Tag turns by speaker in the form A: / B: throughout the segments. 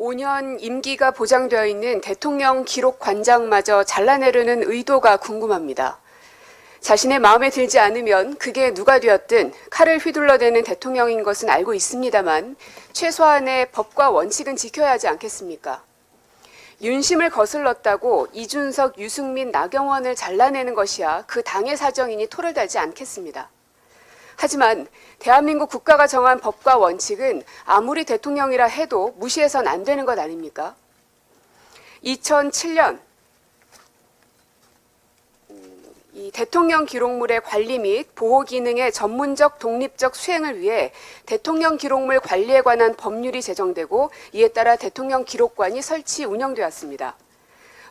A: 5년 임기가 보장되어 있는 대통령 기록관장마저 잘라내려는 의도가 궁금합니다. 자신의 마음에 들지 않으면 그게 누가 되었든 칼을 휘둘러대는 대통령인 것은 알고 있습니다만 최소한의 법과 원칙은 지켜야 하지 않겠습니까? 윤심을 거슬렀다고 이준석, 유승민, 나경원을 잘라내는 것이야 그 당의 사정이니 토를 달지 않겠습니다. 하지만 대한민국 국가가 정한 법과 원칙은 아무리 대통령이라 해도 무시해선 안 되는 것 아닙니까? 2007년 이 대통령 기록물의 관리 및 보호 기능의 전문적 독립적 수행을 위해 대통령 기록물 관리에 관한 법률이 제정되고 이에 따라 대통령 기록관이 설치 운영되었습니다.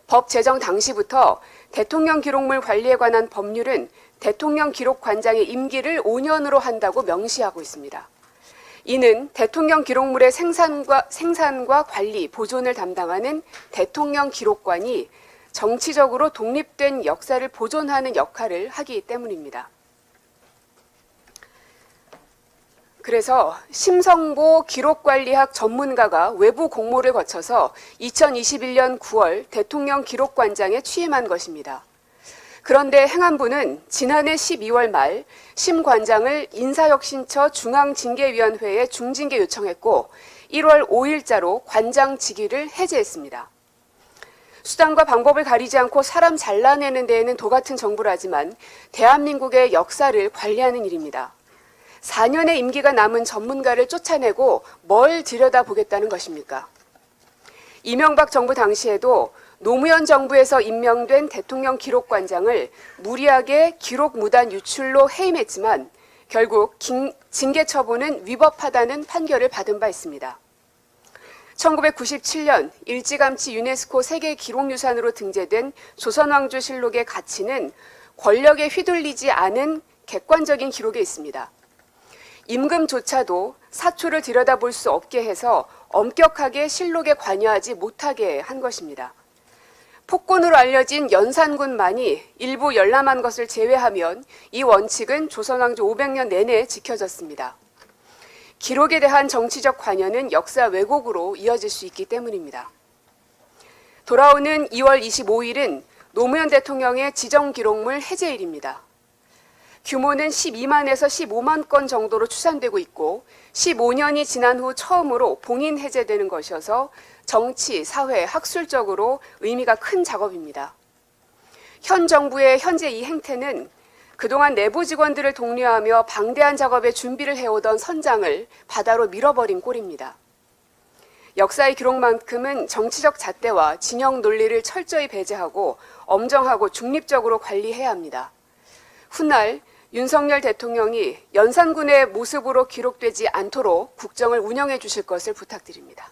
A: 법 제정 당시부터 대통령 기록물 관리에 관한 법률은 대통령 기록관장의 임기를 5년으로 한다고 명시하고 있습니다. 이는 대통령 기록물의 생산과 관리, 보존을 담당하는 대통령 기록관이 정치적으로 독립된 역사를 보존하는 역할을 하기 때문입니다. 그래서 심성보 기록관리학 전문가가 외부 공모를 거쳐서 2021년 9월 대통령 기록관장에 취임한 것입니다. 그런데 행안부는 지난해 12월 말 심 관장을 인사혁신처 중앙징계위원회에 중징계 요청했고 1월 5일자로 관장 직위를 해제했습니다. 수단과 방법을 가리지 않고 사람 잘라내는 데에는 도같은 정부라지만 대한민국의 역사를 관리하는 일입니다. 4년의 임기가 남은 전문가를 쫓아내고 뭘 들여다보겠다는 것입니까? 이명박 정부 당시에도 노무현 정부에서 임명된 대통령 기록관장을 무리하게 기록 무단 유출로 해임했지만 결국 징계 처분은 위법하다는 판결을 받은 바 있습니다. 1997년 일찌감치 유네스코 세계 기록유산으로 등재된 조선왕조실록의 가치는 권력에 휘둘리지 않은 객관적인 기록에 있습니다. 임금조차도 사초를 들여다볼 수 없게 해서 엄격하게 실록에 관여하지 못하게 한 것입니다. 폭군으로 알려진 연산군만이 일부 열람한 것을 제외하면 이 원칙은 조선왕조 500년 내내 지켜졌습니다. 기록에 대한 정치적 관여는 역사 왜곡으로 이어질 수 있기 때문입니다. 돌아오는 2월 25일은 노무현 대통령의 지정기록물 해제일입니다. 규모는 12만에서 15만 건 정도로 추산되고 있고 15년이 지난 후 처음으로 봉인 해제되는 것이어서 정치, 사회, 학술적으로 의미가 큰 작업입니다. 현 정부의 현재 이 행태는 그동안 내부 직원들을 독려하며 방대한 작업에 준비를 해오던 선장을 바다로 밀어버린 꼴입니다. 역사의 기록만큼은 정치적 잣대와 진영 논리를 철저히 배제하고 엄정하고 중립적으로 관리해야 합니다. 훗날 윤석열 대통령이 연산군의 모습으로 기록되지 않도록 국정을 운영해 주실 것을 부탁드립니다.